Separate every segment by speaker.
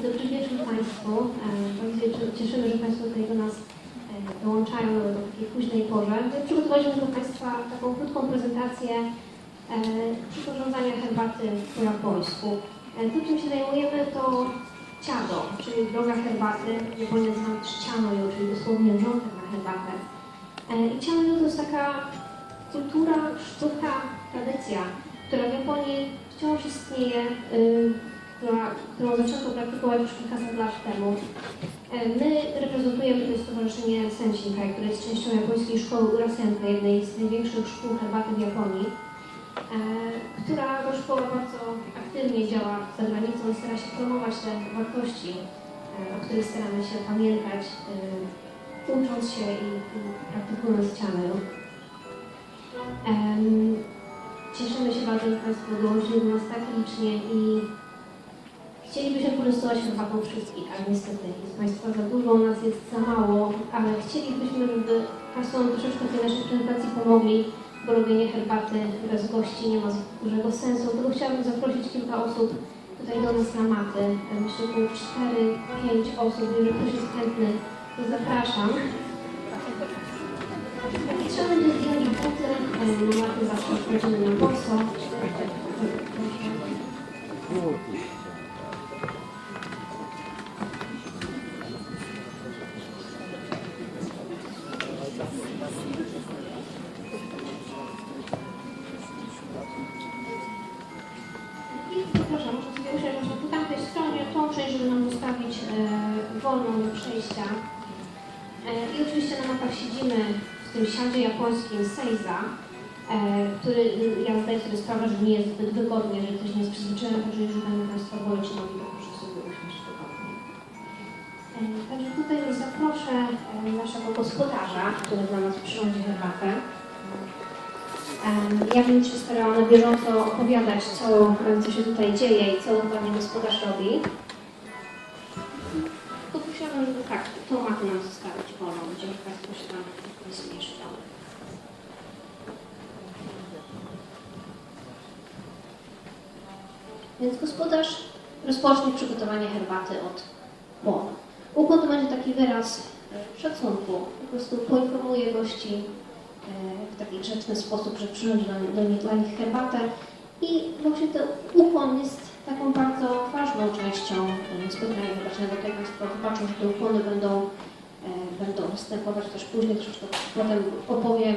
Speaker 1: Dobry wieczór Państwu. Bardzo się cieszymy, że Państwo tutaj do nas dołączają do takiej późnej porze. Przygotowaliśmy dla Państwa taką krótką prezentację przyrządzania herbaty po japońsku. To, czym się zajmujemy, to ciado, czyli droga herbaty, w Japonii nazywamy cianoyo, czyli dosłownie wrzątek na herbatę. I cianoyo to jest taka kultura, sztuka, tradycja, która w Japonii wciąż istnieje, którą zaczęto praktykować już kilkaset lat temu. My reprezentujemy tutaj Stowarzyszenie Senshinkai, które jest częścią japońskiej szkoły Urasenkai, jednej z największych szkół herbaty w Japonii, która to szkoła bardzo aktywnie działa za granicą i stara się promować te wartości, o których staramy się pamiętać, ucząc się i praktykując ciano. Cieszymy się bardzo, że Państwo dołączyli do nas tak licznie i chcielibyśmy poczęstować herbatą wszystkich, ale niestety jest Państwa za dużo, nas jest za mało, ale chcielibyśmy, żeby Państwo nam troszeczkę w tej naszej prezentacji pomogli, bo robienie herbaty bez gości nie ma dużego sensu. Dlatego chciałabym zaprosić kilka osób tutaj do nas na maty. Myślę, że około 4-5 osób. Jeżeli ktoś jest chętny, to zapraszam. Trzeba będzie zdjąć buty, maty zawsze wchodzimy na boso. Proszę, muszę sobie usiąść po tamtej stronie, tą część, żeby nam zostawić wolną do przejścia. I oczywiście na mapach siedzimy w tym siadzie japońskim Seiza, który ja zdaję sobie sprawę, że nie jest zbyt wygodny, jeżeli ktoś nie jest przyzwyczajony, także jeżeli będą Państwo boleć nogi, to proszę sobie usiąść wygodnie. Także tutaj zaproszę naszego gospodarza, który dla nas przyrządzi herbatę. Ja będę się starała na bieżąco opowiadać, co się tutaj dzieje i co dokładnie gospodarz robi. Tylko chciałabym, żeby tak, tą matę nam zostawić wolną, gdzie Państwo się tam nie zmieszczą. Więc gospodarz rozpocznie przygotowanie herbaty od płonu. Ukłon to będzie taki wyraz szacunku, po prostu poinformuje gości w taki grzeczny sposób, że przyrządzi dla nich herbatę i właśnie ten ukłon jest taką bardzo ważną częścią spotkania herbacznego. Tutaj Państwo zobaczą, że te ukłony będą występować też później, troszeczkę potem opowiem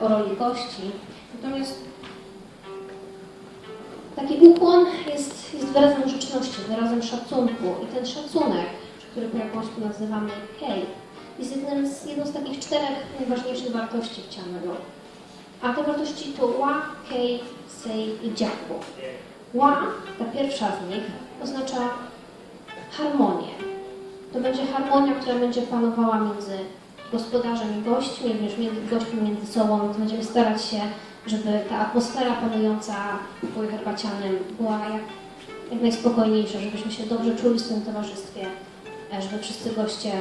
Speaker 1: o roli gości. Natomiast taki ukłon jest wyrazem grzeczności, wyrazem szacunku i ten szacunek, który po japońsku nazywamy kei, jest jedną z takich 4 najważniejszych wartości w ciano. A te wartości to wa, kei, sei i jiaku. Wa, ta pierwsza z nich, oznacza harmonię. To będzie harmonia, która będzie panowała między gospodarzem i gośćmi, również między gośćmi między sobą. Będziemy starać się, żeby ta atmosfera panująca w pokoju herbacianym była jak najspokojniejsza, żebyśmy się dobrze czuli w tym towarzystwie, żeby wszyscy goście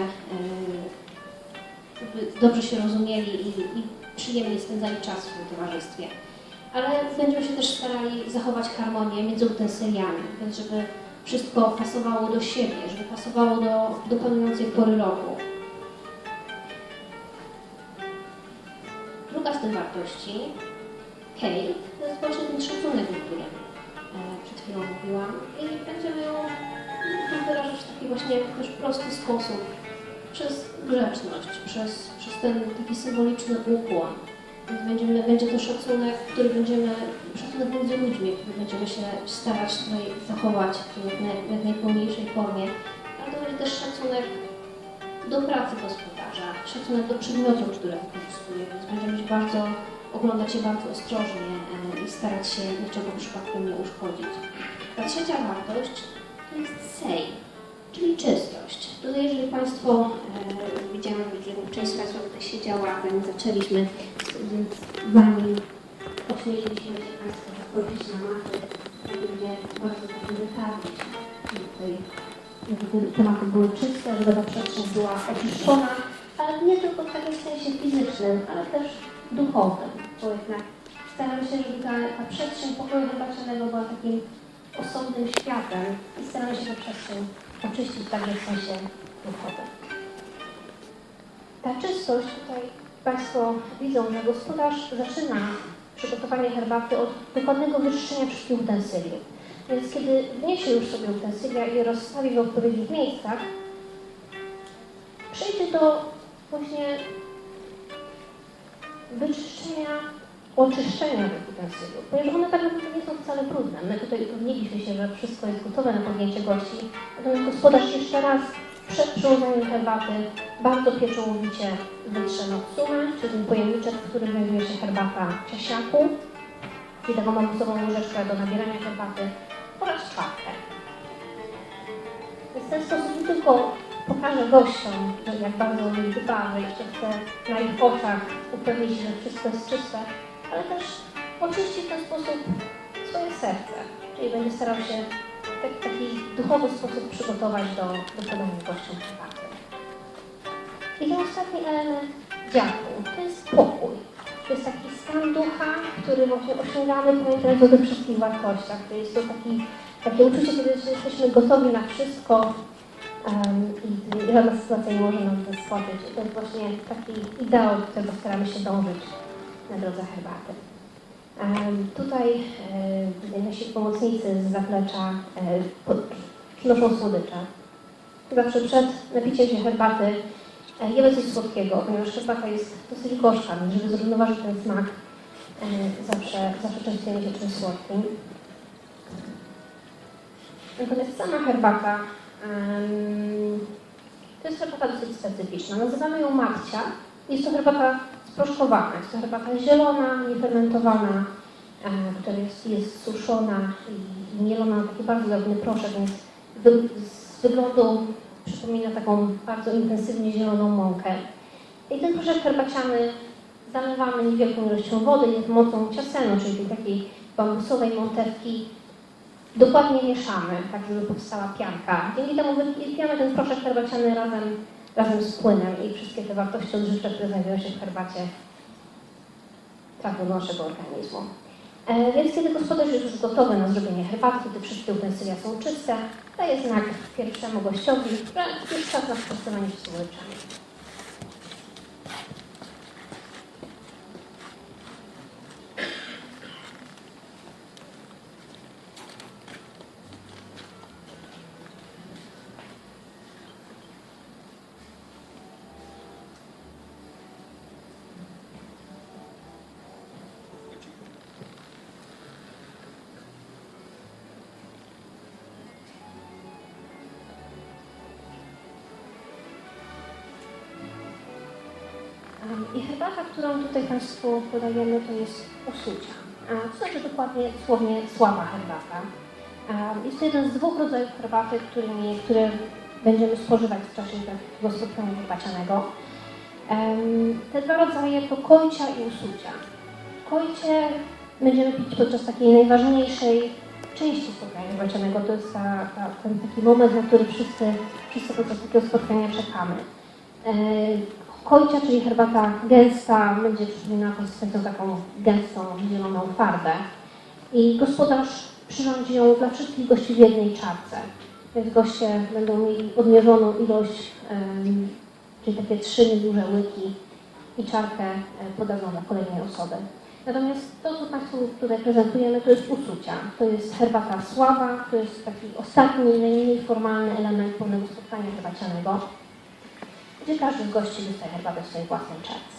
Speaker 1: dobrze się rozumieli i przyjemnie spędzali czas w tym towarzystwie. Ale będziemy się też starali zachować harmonię między utensiliami, więc żeby wszystko pasowało do siebie, żeby pasowało do panującej pory roku. Druga z tych wartości, kei, to jest właśnie ten szacunek, o którym przed chwilą mówiłam i będziemy ją wyrażać w taki właśnie też prosty sposób, przez grzeczność, przez ten taki symboliczny ukłon. Więc będzie to szacunek, szacunek między ludźmi, który będziemy się starać tutaj zachować w jak najpełniejszej formie, ale to będzie też szacunek do pracy gospodarza, szacunek do przedmiotów, które wykorzystuje, więc będziemy oglądać je bardzo ostrożnie i starać się niczego przypadkiem nie uszkodzić. Ta trzecia wartość to jest sei, czyli czystość. Tutaj jeżeli Państwo, widziałam, że część z Państwa tutaj siedziała, zanim zaczęliśmy, więc zanim ośmieliliśmy się Państwo wchodzić na maty, będzie bardzo wytarczyć, żeby tematy były czyste, żeby ta przestrzeń była oczyszczona, ale nie tylko w takim sensie fizycznym, ale też duchowym, bo jednak staramy się, żeby ta przestrzeń pokoju herbacianego była takim osobnym światem i staramy się tę przestrzeń oczyścić także w sensie duchowym. Ta czystość, tutaj Państwo widzą, że gospodarz zaczyna przygotowanie herbaty od dokładnego wyczyszczenia wszystkich utensyliów. Więc kiedy wniesie już sobie utensylia i je rozstawi w odpowiednich miejscach, przejdzie do właśnie wyczyszczenia, oczyszczenia tych utensyliów, ponieważ one tak naprawdę nie są wcale trudne. My tutaj upewniliśmy się, że wszystko jest gotowe na podjęcie gości, natomiast gospodarz jeszcze raz przed przyłożeniem herbaty bardzo pieczołowicie wytrze sumę, czyli ten pojemniczek, w którym znajduje się herbata ciasiaku, czyli taką bambusową łyżeczkę do nabierania herbaty, oraz czwartkę. Więc w ten sposób nie tylko pokaże gościom, że jak bardzo o nich dba, że jeszcze chce na ich oczach upewnić się, że wszystko jest czyste, ale też oczyści w ten sposób swoje serce, czyli będzie starał się w taki duchowy sposób przygotować do podania gościom herbaty. I ten ostatni element dziaku to jest pokój. To jest taki stan ducha, który właśnie osiągamy, pamiętając o tych wszystkich wartościach. To jest to takie uczucie, kiedy jesteśmy gotowi na wszystko i żadna sytuacja nie może nas zaskoczyć. To jest właśnie taki ideał, do którego staramy się dążyć na drodze herbaty. Tutaj nasi pomocnicy z zaplecza przynoszą słodycze. Zawsze przed napiciem się herbaty jemy coś słodkiego, ponieważ herbata jest dosyć gorzka, więc żeby zrównoważyć ten smak, zawsze częstujemy się czymś słodkim. Natomiast sama herbata to jest herbata dosyć specyficzna. Nazywamy ją matcia. Jest to herbata sproszkowana. Jest to herbata zielona, niefermentowana, która jest suszona i mielona na taki bardzo drobny proszek, więc z wyglądu przypomina taką bardzo intensywnie zieloną mąkę. I ten proszek herbaciany zalewamy niewielką ilością wody i mocą ciasenu, czyli tej takiej bambusowej montewki, dokładnie mieszamy, tak żeby powstała pianka. Dzięki temu wypijamy ten proszek herbaciany razem z płynem i wszystkie te wartości odżywcze, które znajdują się w herbacie, trafią do naszego organizmu. Więc kiedy gospodarz jest już gotowy na zrobienie herbaty, kiedy wszystkie utensylia są czyste, daje znak pierwszemu gościowi, że już czas na spożywanie się słodyczami. I herbata, którą tutaj Państwu podajemy, to jest osucia. To znaczy dokładnie, słownie słaba herbata. Jest to jeden z dwóch rodzajów herbaty, które będziemy spożywać w czasie takiego spotkania herbacianego. Te dwa rodzaje to kojcia i usucia. Kojcie będziemy pić podczas takiej najważniejszej części spotkania herbacianego. To jest ten taki moment, na który wszyscy podczas takiego spotkania czekamy. Kojcia, czyli herbata gęsta, będzie przypominała konsystencją taką gęstą, zieloną farbę. I gospodarz przyrządzi ją dla wszystkich gości w jednej czarce. Więc goście będą mieli odmierzoną ilość, czyli takie 3 nieduże łyki i czarkę podadzą dla kolejnej osoby. Natomiast to, co Państwu tutaj prezentujemy, to jest usucia. To jest herbata słaba, to jest taki ostatni, najmniej formalny element pełnego spotkania herbacianego, gdzie każdy z gości dostaje herbatę w swojej własnej czarce.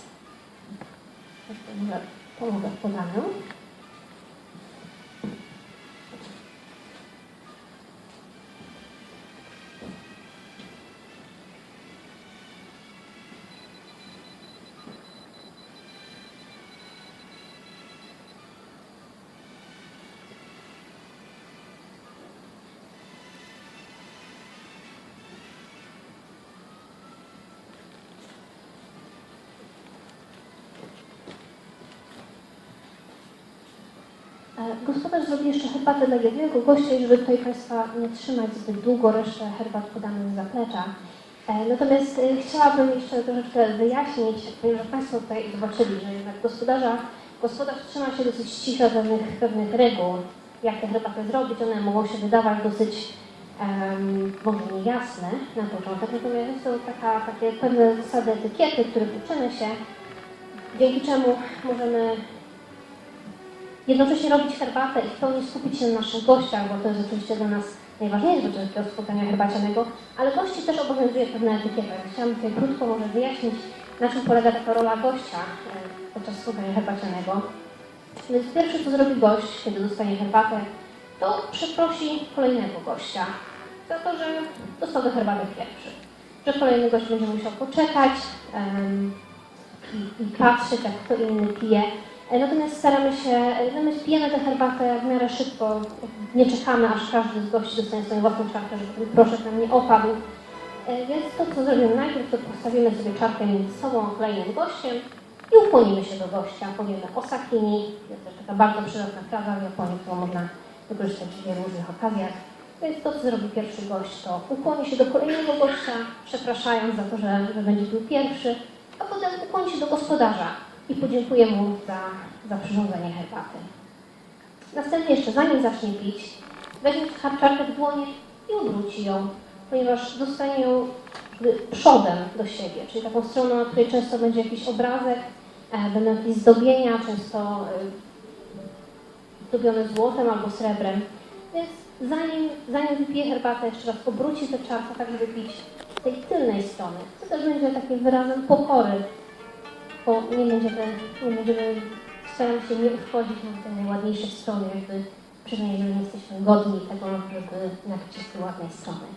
Speaker 1: Może pomogę w podaniu. Gospodarz zrobi jeszcze herbatę dla jednego gościa i żeby tutaj Państwa nie trzymać zbyt długo, resztę herbat podamy z zaplecza. Natomiast chciałabym jeszcze troszeczkę wyjaśnić, ponieważ Państwo tutaj zobaczyli, że jednak gospodarz trzyma się dosyć ściśle pewnych reguł jak tę herbatę zrobić. One mogą się wydawać dosyć może niejasne na początek, natomiast są takie pewne zasady etykiety, których uczymy się, dzięki czemu możemy jednocześnie robić herbatę i w pełni skupić się na naszych gościach, bo to jest oczywiście dla nas najważniejsze do takiego spotkania herbacianego, ale gości też obowiązuje pewna etykieta. Chciałam tutaj krótko może wyjaśnić, na czym polega taka rola gościa podczas spotkania herbacianego. Więc pierwsze, co zrobi gość, kiedy dostanie herbatę, to przeprosi kolejnego gościa za to, że dostał do herbaty pierwszy. Że kolejny gość będzie musiał poczekać i patrzeć, jak kto inny pije. Natomiast natomiast pijemy tę herbatę w miarę szybko, nie czekamy, aż każdy z gości dostanie swoją własną czarkę, żeby ten proszek nam nie opadł. Więc to, co zrobimy najpierw, to postawimy sobie czarkę między sobą a kolejnym gościem i ukłonimy się do gościa. Powiemy osakini, jest też taka bardzo przydatna fraza w Japonii, którą można wykorzystać w wielu różnych okazjach. Więc to, co zrobi pierwszy gość, to ukłoni się do kolejnego gościa, przepraszając za to, że będzie był pierwszy, a potem ukłoni się do gospodarza i podziękuję mu za przyrządzenie herbaty. Następnie jeszcze, zanim zacznie pić, weźmie czarkę w dłonie i obróci ją, ponieważ dostanie ją przodem do siebie, czyli taką stroną, na której często będzie jakiś obrazek, będą jakieś zdobienia, często zdobione złotem albo srebrem. Więc zanim wypije herbatę, jeszcze raz obróci tę czarkę, tak żeby pić z tej tylnej strony, co też będzie takim wyrazem pokory, bo nie będziemy starali się nie wchodzić na te najładniejsze strony, jakby przynajmniej nie jesteśmy godni tego, żeby napić się z tej ładnej strony.